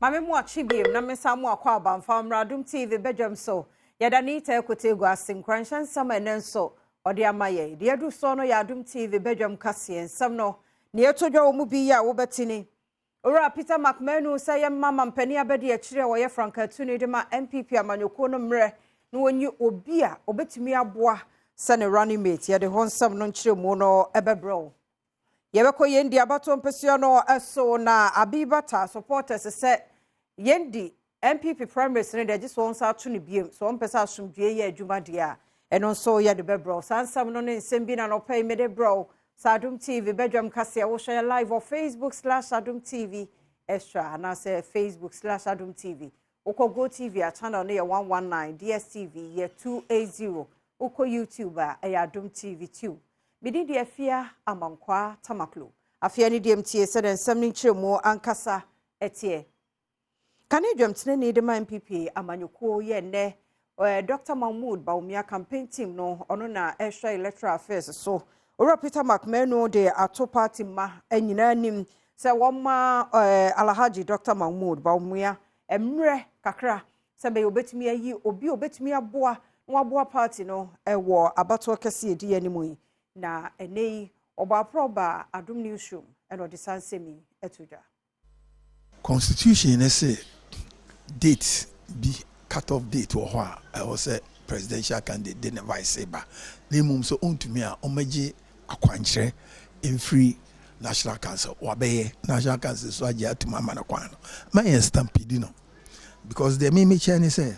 Mame mu achibiem na mesa mu akwa abamfam Adom TV Badwam so yadanita ekotegu asinkran sama enenso ode amaye de edu so no ya Adom TV Badwam kase ensam no ne etodwa wo mu bi ya wo betini ora Peter McManu say ye mama mpani abede a kire wo ye Franka tuni de ma MPP amanyoko no mre no wonyi obi a obetimi aboa se ne running mate ye de honsam no kire mu no ebebro yebeko yendi abato mpesua no eso na abibata supporters se yendi MPP primaries ne de just won sa to ne biem so on pesa asumdue ye adwuma de a eno so ye de bebro sansam no ne nsem bi na no pay me de bro Adom TV Badwam kase wo share live on Facebook/Adom TV extra and I say Facebook/Adom TV oko go TV a channel no ye 119 DSTV ye 280 oko YouTube a Adom TV 2 Midi de afia amankwa tamaklo afia ni DMT said and something chemo ankasa etie Kane dwamtene ne de man MPP amanyoko ye ne Dr. Mahmoud Baumia campaign team no ono na extra electoral affairs so ora Peter McManu de ato party ma anyina nim se woma Alhaji Dr. Mahmoud Baumia emre kakra se be obetumi ayi obi obetumi aboa no aboa party no ewo abato kese edi animu na enei oba proba Adom newsroom eno de sansemi etuja constitution say date be cut off date or what I was say presidential candidate they never say ba nemum so ontumi a omaji akwankyere in free national council wabeye national council so agia to mama na kwan ma yen stampede no because the me chani say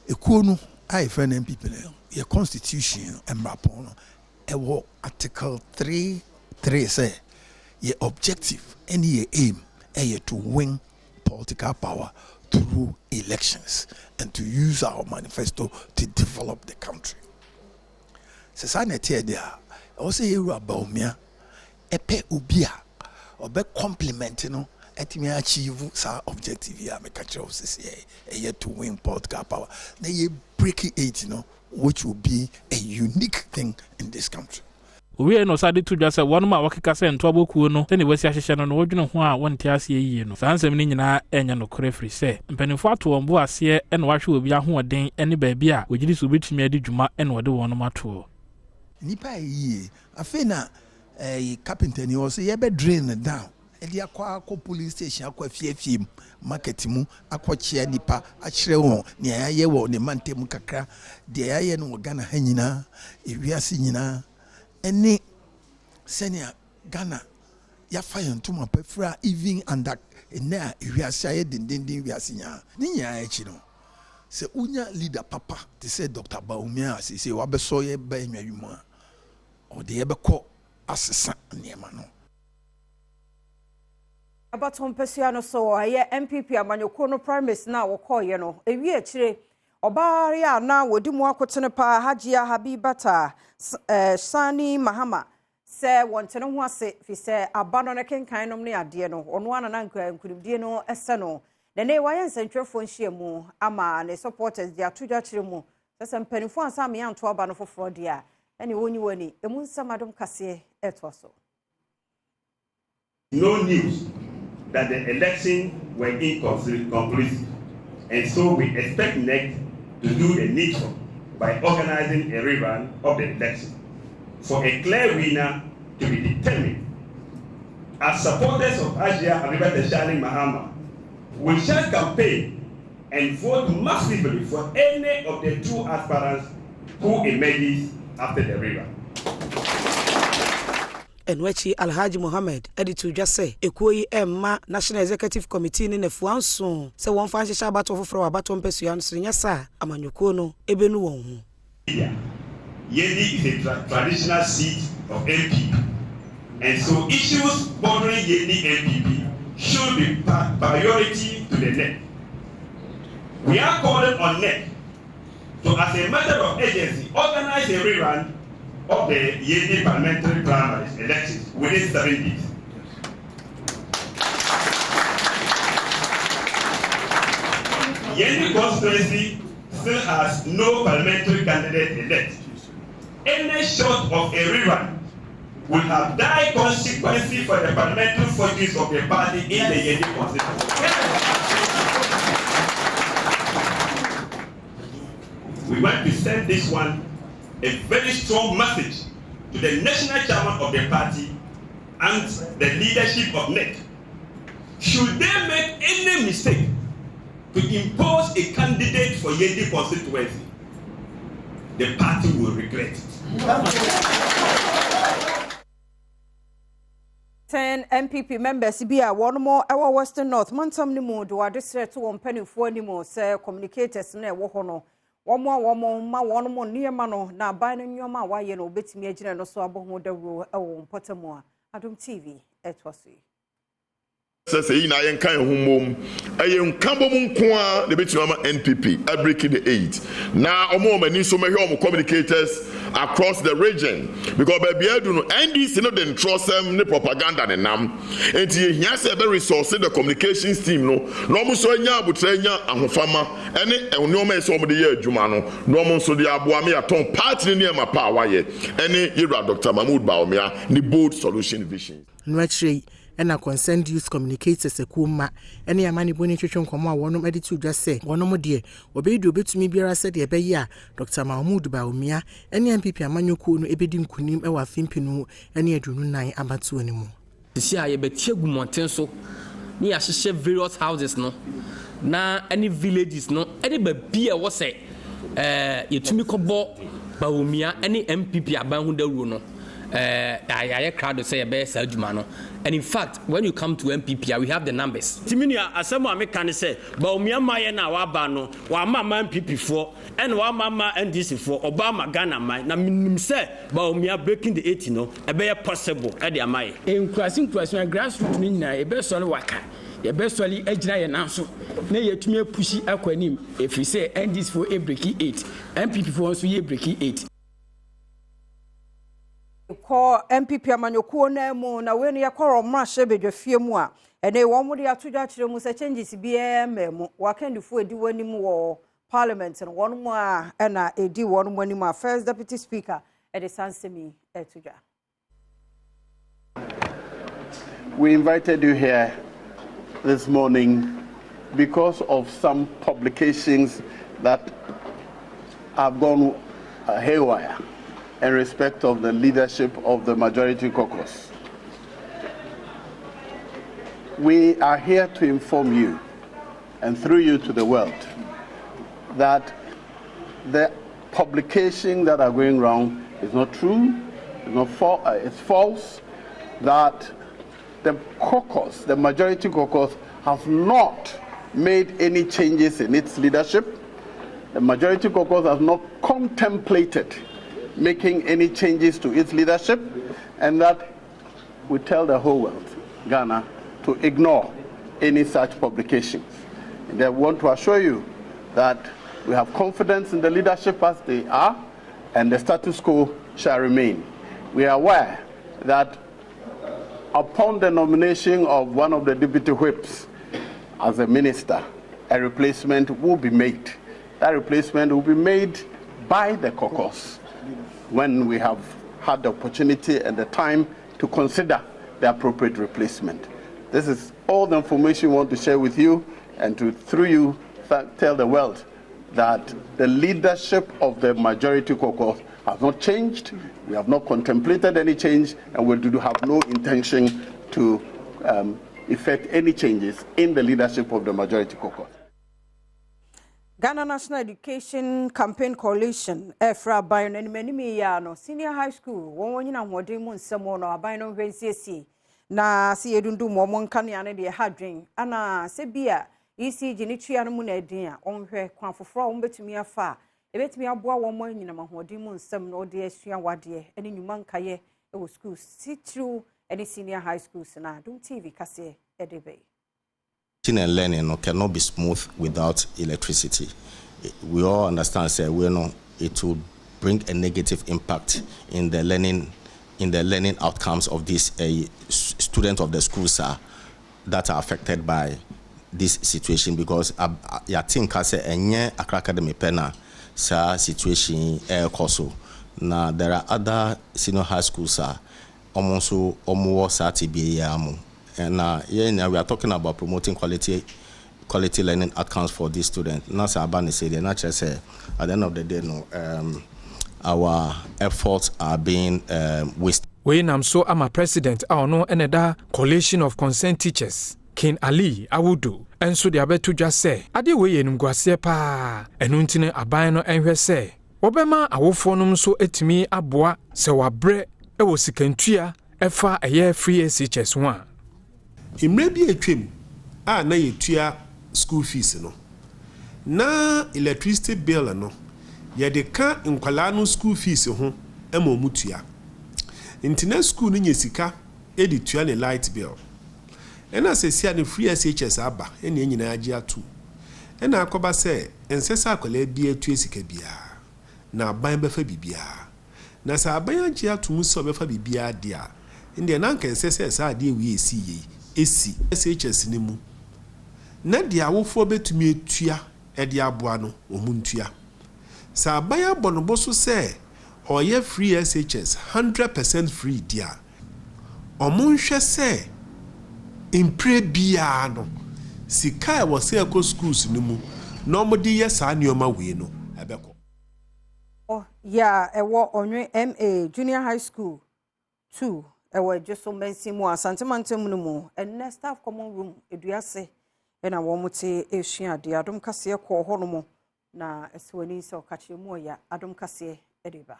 ekuo no ai friend MPP no your constitution emrapo no ewo article 3 say your objective and your aim to win political power through elections and to use our manifesto to develop the country. Society there also hear about me epe ubia obe compliment no etimi achieve sa objective ya me catch of say to win political power. Then you break it which will be a unique thing in this country. We no sade to just one ma wakika se ntoabokuo no se ne wasi ahyehye no wodwene ho a wonte ase yie no sansem ni nyina enya no kore free se mpanifo ato wonbo ase e na wahwe obi ahoden ene baabi a wogiri so betumi adi dwuma ene wode won mato nipa yie afena carpenter ni also ye be drain down e dia kwa police station akwa fiefiem market mu akwa nipa akyere won ne ayaye wo ne mantem kakra de ayaye no Ghana ha nyina ewiase nyina eni senior Ghana ya fire ntuma pefra even under na ewiase aye dindindin wiase nya ni nya echi no se unya leader papa te say Dr. Baumia say wabeso ye ba enwawuma o de ye beko asesa niema no abaton pesua no so aye MPP amanyoko no primaries na wo call ye no ewi akire obari a na wodi mu akotene pa Hajia Habibata Sani Mahama se wontene ho ase fi se abano ne kenkan nom ne ade no ono ana na nkurumdie no ese no ne waye nsentwefo nhyiamu ama ne supporters dia tudwa kire mu se mpanifo ansa me yanto aba no foforo dia ene woni woni emu nsam Adom kase etoso. No news that the elections were inconclusive, and so we expect NEC to do the needful by organizing a rerun of the election for a clear winner to be determined. As supporters of Hajia Habibata Mahama, we shall campaign and vote massively for any of the two aspirants who emerges after the rerun. Enwechi Alhaji Mohammed editu jase ekoyi emma National Executive Committee ne nefuanso se won fa nhyehyɛ abato foforo abato mpesua nso nyasa amanyoko no ebenu won hu. Yendi is a traditional seat of MPP, and so issues bordering Yendi MPP should be priority to the NEC. We are calling on NEC to, as a matter of agency, organize a rerun of the Yendi parliamentary primaries elections within 7 days. Yendi constituency still has no parliamentary candidate elect. Any short of a rerun will have dire consequences for the parliamentary fortunes of the party in the Yedi constituency. We want to send this one a very strong message to the national chairman of the party and the leadership of NEC. Should they make any mistake to impose a candidate for Yedi constituency, the party will regret it. 10 MPP members be a one more our Western North Montam ni mo do adesre to won panifo ni mo say communicators na ewo ho no one more one more near mano na ban nyoma wa ye no betimi agina no so aboho dawro ewo mpotamo Adom TV etwase say na yen kan humom ayen kambom nko a de betuma ma NPP breaking the 8 na omo mani so mehwe omo communicators across the region because baby adu no NDC no den trust them ne propaganda ne nam enti ehia se be resource the communications team no omo so anya abutra nya ahofama ene enoma so omo de ye adwuma no omo so de aboa me aton party ne ma pa waye ene yira Dr. Mahmoud Baumia ni bold solution vision no actually and a concerned youth communicators a kuma any amani boni twetwe nkomo a wonom ade tu dwa se wonom de obedu obetumi biara se de ebeya Dr. Mahmoud Baumia any MPP amanyoku no ebedi nkunim e wa fimpinu any adunu nan abatu onimu sisi a ye betiegu monten so ni ya hye various houses no na any villages no any ba bia wo se yetumi kobo Baumia any MPP aban hu dawuro no I crowd to say a best adjumano. And in fact, when you come to MPP, we have the numbers. Timinia, as someone can say, Baumia Maya na wabano, wa mama MPP for, and wa mama NDC for Obama Ghana mine. Na minim say Baumia breaking the 80 no, a better possible at the amai. In crossing grassroots nina, a best solid waka. The best solid edge and answer. Nay, yet me pushy aquanim. If we say NDC for a breaking 8, MPP for us we breaking 8. Ko MPP amanyokuo na mu na we no yakoro mrahye bedwafie mu a ene wo mu de atodwa kire mu se changes bia memu wakandifo edi wanim wo parliament no won mu a na edi won mu anim a first deputy speaker ede sansemi etodwa. We invited you here this morning because of some publications that have gone haywire in respect of the leadership of the majority caucus. We are here to inform you, and through you to the world, that the publication that are going wrong is not true, it's false, that the caucus, the majority caucus, has not made any changes in its leadership. The majority caucus has not contemplated making any changes to its leadership, and that we tell the whole world, Ghana, to ignore any such publications. And I want to assure you that we have confidence in the leadership as they are, and the status quo shall remain. We are aware that upon the nomination of one of the deputy whips as a minister, a replacement will be made. That replacement will be made by the caucus when we have had the opportunity and the time to consider the appropriate replacement. This is all the information we want to share with you, and to, through you, tell the world that the leadership of the majority caucus has not changed. We have not contemplated any change, and we do have no intention to effect any changes in the leadership of the majority caucus. Ghana National Education Campaign Coalition Efra Bayon and many no senior high school one na hodin mu nsemo no aban no hwensiesi na se yedundu mo monka ne ane de hadwen ana se bia ECG ni tua no mu na edin a onhwe kwan foforo wo betumi afa e betumi aboa wo mo nyina mahodin mu nsem no de asua wade ene nyuma nkaye e wo school sitru ene senior high schools na Adom TV kase edebe. Teaching and learning cannot be smooth without electricity. We all understand, say, it will bring a negative impact in the learning outcomes of these students of the schools that are affected by this situation, because I think I say a academic penna situation also. Now there are other senior high schools almost almost and we are talking about promoting quality learning outcomes for these students. Not Sabani said, not just say at the end of the day, no, our efforts are being wasted. When I'm so I'm a president, I know another coalition of concerned teachers. King Ali Awudu, and so the abetu just say, Adi we enum guase pa, enuntine aban no enhwe say, Obema awofonum so etimi aboa se wabre ewo sikantua efa eye free SHS 1. Imre bi etwem a na yetua school fees no. Na electricity bill no, ye de ka nkwala no school fees ho ema mutua. Internet school no nyesika edi tua ne light bill. Ena se sia ne free SHS aba ene nyina age atu. Ena akoba se ensesa akwala bi etu esika bia na aban befa bibia. Na sa aban age atu mu so befa bibia dia. Inde na nka ensesa sa ade wi esi yi esi SHS ni mu. Na dia wofo betumi etua e dia aboa no omuntua. Sa aban abonobo so se oye free SHS 100% free dia. Omunhwe se impre bia no sika e wo se ekọ schools ni mu na omodi ye sa nioma we no ebeko ya ewo onwe MA Junior High School 2 ewo jeso mensi mu asantemantem no mu and staff common room eduase na wo muti ehua de Adom kase ekọ ho no mu na eswani se okache mu ya Adom kase edeba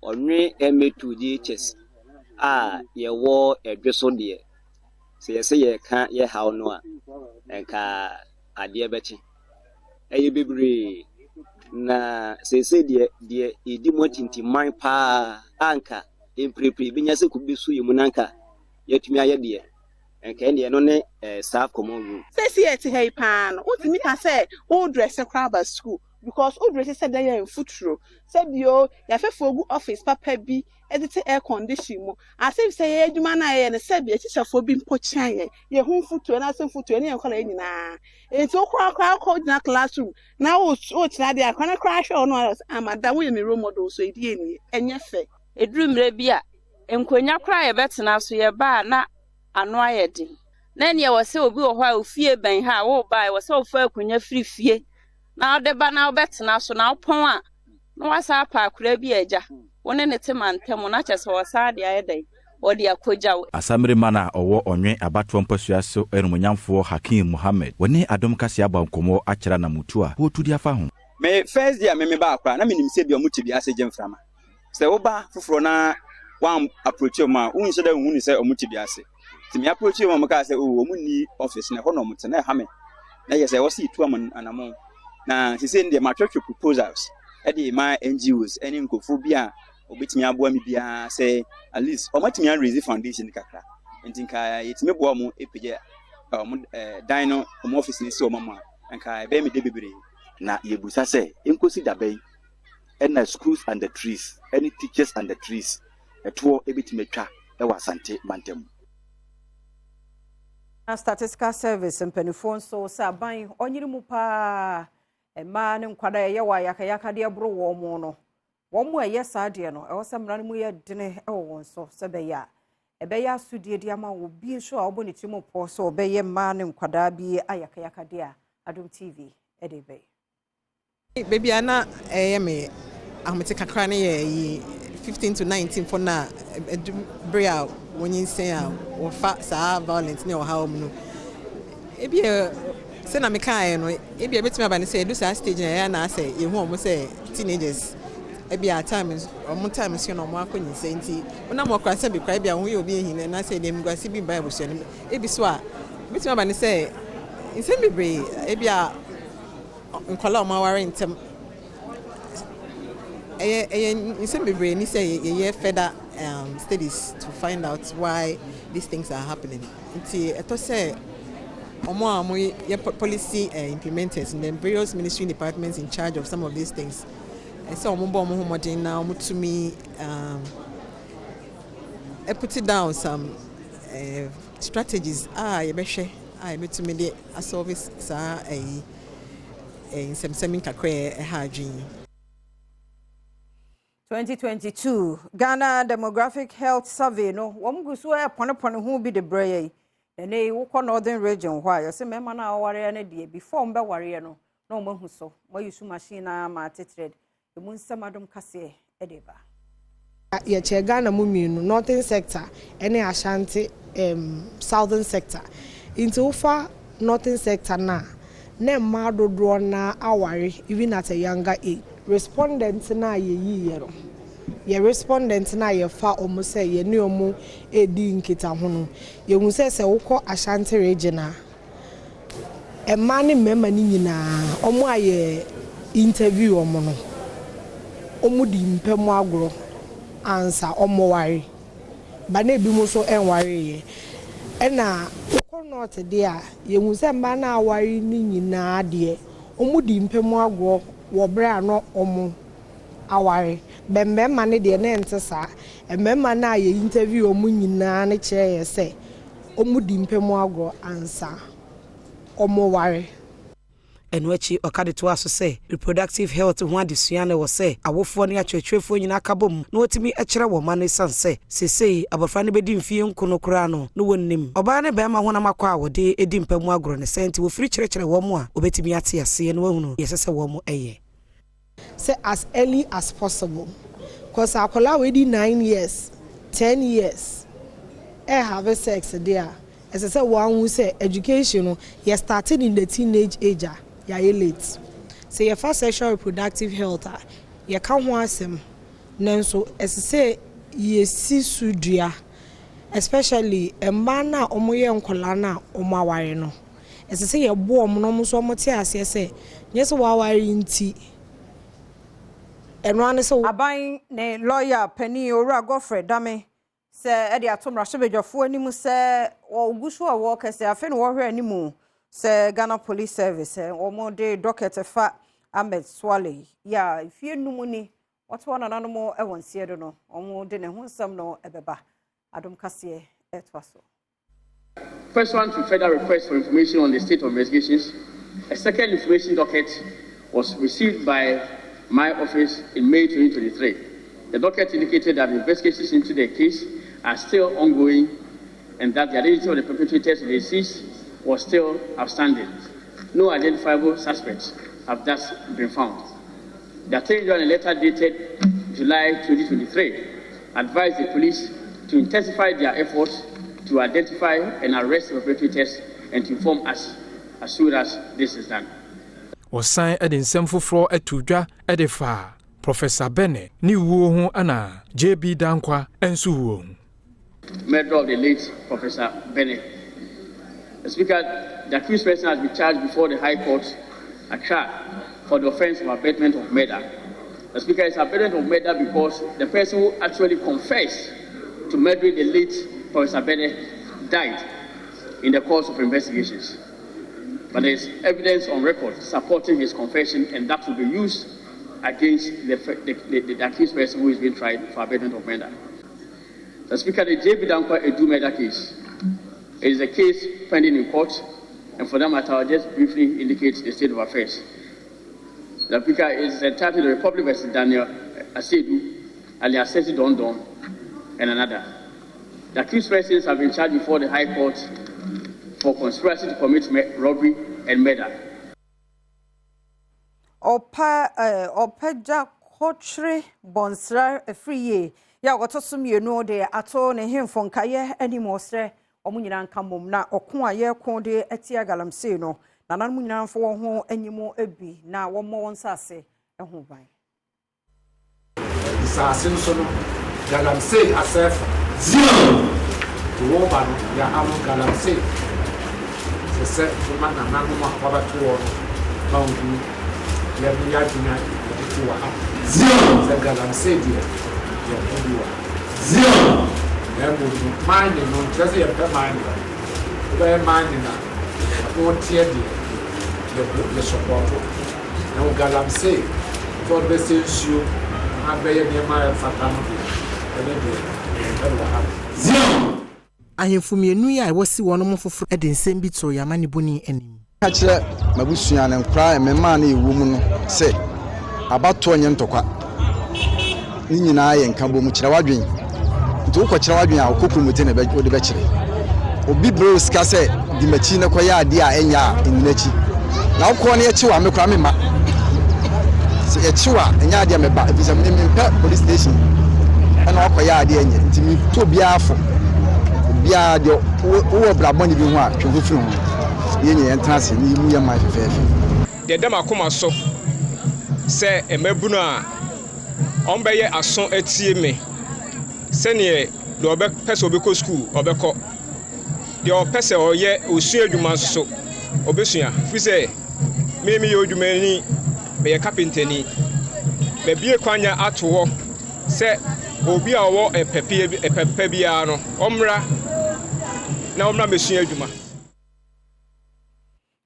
onwe MA2 GHS yewo edweso de se ye ka ye haw no a enka ade bechi eye bebre na se de edi motinti man pa anka emprepre binya se kubisu yemu nanka yetumi aye de enka ene no ne staff common room se yeti hey pa no utimi ka se o dress crab school because o dress said there in futuro said yo ya fefogu office papa bi edit air condition mu asem say adwuma na ye ne said be teacherfo bi mpo chan ye hu futuro na asem futuro ne enkola nyina enti okra ko na classroom na o tina dia kwana crash o no amada wo ye me role model so edi eni enye fe edrumre bi a enkonya kra ye betena so ye ba na ano ayedi na ne ye wo se obi wo ho a ofie ben ha wo ba wo se ofa akonya fie na odeba na obetena so na opon a no wasa pa akura bi eja woni ne temantem na kyese wasa de ayedai odi akoja asamre mana owo onwe abatwo mpasua so enumnyamfo Hakim Muhammad woni Adom kase abankomo akyera na mutua wo tudi afa ho me first day me ba akra na menim se bi omuti bi ase gemframa se wo ba foforo na wan approach ma wo nse da hu ni se omuti bi ase ti me approach ma ka se o omuni office na ho no mute na ha me na ye se wo si tu am anamo na se ndie ma twetwe proposals e dey my NGOs any nkofu bia obetimi aboa mi bia say at least omatimi an raise foundation kakra entinka yetimi boa mu epeje dino office ni so mama anka be mi de bebre na yebusa say enkosi dabai and schools and the trees any teachers and the trees eto ebetimi twa e wasante mantem na statistical service mpanifo so saban onyiri mu pa ema ne nkwada ye wa yakayaka de bro wo mu no wo mu eye saade no e wo samra mu ye dene e wo won so se be ya e be ya sudie de ama wo bi so a wo boni timo po so be ye ma ne nkwada bi ayakayaka de a Adom TV e de be baby ana me ahmete kakra ne ye 15 to 19 for na bria wonyin sen a wo fa sa violence ne wo ha mu no e bi se na me kan no e bia betime aba ne se do sa stage na ya na say ye hu omo say teenagers e bia times omo times no omo akonyi se nti ona mo kwa se be kwa bia hu ye obi ehin na say dem gwase bi bible so ne e bi so a betime aba ne say insem bebre e bia nkola omo aware ntem insem bebre ni say ye further studies to find out why these things are happening nti eto say policy implementers and then various ministry departments in charge of some of these things. And so now to me I put it down some strategies I to me a service in some kakre 2022 Ghana Demographic Health Survey no womgusu pone hu bi de breye ene wokọ northern region hwa yo se mema na aware na de before mbe ware no na omahu so mo yusu machine na ma tetred emu nsamadom kase edeba ye che Ghana mu mienu northern sector ene Ashanti southern sector into fa northern sector na ma dodo na aware even at a younger age. Respondents na ye no ye respondent na ye fa omo say ye ne omo edi nkita ho no ye hu say wokọ Ashanti region a emma ne mema ni nyina omo aye interview omo no omo di mpem agro ansa omo ware ba na ebi mo so enware ye ena wokọ north de a ye hu say mba na aware ni nyina de omo di mpem agro wo bra no omo aware bemma ne de na entesa emma na ye interview omo nyina ne kire ye se omo di mpem agro ansa omo ware enwachi okade to aso se reproductive health ho adesua na wo se awofo ne atwetwefo nyina kabom na otimi ekire wo ma ne sanse sesei abofra ne bedi mfie nkono kura no no wonnim oba ne bema ho na makwa a wode edi mpam agro ne senti wo firi kire wo mo a obetimi ate ase ne wahunu yesese wo mo eye say as early as possible because akola we di 9 years 10 years have sex there as I say one who say education you started in the teenage age ya late say your first sexual reproductive health you can ho asem nanso as say ye si sudua especially a man na omoye nkola na omaware no as say ye bo om no so omote ase say yes waware nti enwane so aban ne lawyer Penny Ora Godfrey Dame se edi atomra shebejofo animu se ogusu awo kese afi no wohwe animu se Ghana Police Service omo de docket fa Ahmed Swale ya ifie numu ni watu wana nanomo ewonsie do no omo de ne hunsam no ebeba Adom kase etwaso. First one to further request for information on the state of investigations. A second information docket was received by my office in May 2023. The docket indicated that investigations into the case are still ongoing and that the identity of the perpetrators of the deceased was still outstanding. No identifiable suspects have thus been found. The Attorney General, in a letter dated July 2023, advised the police to intensify their efforts to identify and arrest the perpetrators and to inform us as soon as this is done. Osan edi nsem foforo atudwa edi fa Professor Bene ni wuo ho ana JB Dankwa ensu wuo. Murder of the late Professor Bene. The Speaker, the accused person has been charged before the High Court, Accra, for the offence of abetment of murder. The Speaker, is abetment of murder because the person who actually confessed to murdering the late Professor Bene died in the course of investigations. But there is evidence on record supporting his confession, and that will be used against the accused person who is being tried for abetment of murder. The Speaker, the J.B. Dankwa Edu murder case is a case pending in court, and for that matter, I'll just briefly indicate the state of affairs. The Speaker is entitled the Republic vs. Daniel Asedu, alias Sesi Don Don, and another. The accused persons have been charged before the High Court for conspiracy to commit robbery and murder. Opeja Kotre Bonsra Free ya wotosum yenu de ato ne hemfo nkaye animosre omunyina nkamom na okon aye kon de atia galamse no nanan munyina mfo wo ho anyimo ebi na wo mo wonsase eho ban isase nso no galamse asef zero wo ba no ya amu galamse se tuma na nanu ma kwaba to ba ngu ya mi ya dina to wa zero se galamse dia ya kuwa zero ya mu mine no just ya pe mine ba mine na ko tie dia ya support na galamse to be sensu abaye ne ma fatano zero ahemfo mienu ya wosi wonom foforo ede nsem bi to yamane boni anim ka kire mabusua ne nkra emema na ewu mu no se abato nye ntokwa ni nyinaa yɛ nkambo mu kyerɛ wadwen nti wokɔ kyerɛ wadwen a wokɔkuru mu te na wode bɛkyerɛ obi bro sika sɛ di machi na kɔyɛ adeɛ a ɛnya a ɛnyinachi na wokɔ ne yɛkyi wa mekora me ma sɛ yɛkyi wa ɛnya adeɛ meba efisɛ mempɛ police station ɛna wakɔyɛ adeɛ ɛnyɛ nti metɔ biara fo biara deɛ wowɔ brabɔne bi ho a twe ho firi ho yɛnyɛ yɛntena ase ne yɛmu yɛ ma fɛfɛɛfɛ deɛ dɛm akoma so sɛ mmabunu a ɔmbɛyɛ aso atie me sɛneɛ deɛ ɔbɛpɛ sɛ ɔbɛkɔ school ɔbɛkɔ deɛ ɔpɛ sɛ ɔyɛ osua adwuma nso so ɔbɛsua firi sɛ meyɛ odwumani meyɛ kapentani mabie kwanya ato hɔ sɛ obi a ɔwɔ ɛpɛpɛ biara no ɔmmra na ɔmmra mɛsua adwuma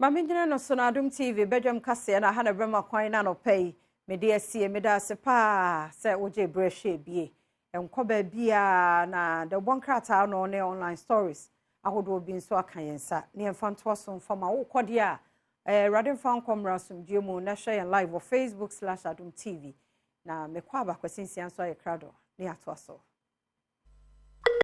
Mamingina no so na Adom TV Badwam kase na ha na brema kwan na no pay me de asie me da se pa se woje brehwe bie enko ba bia na the one krata no ne online stories ahodo bi nso aka yensa ne emfanto so mfama wo kode a radin fan komra sumdie mu na share live on Facebook/Adom TV na me kwa ba kwasinsia nso aye krado ne ato so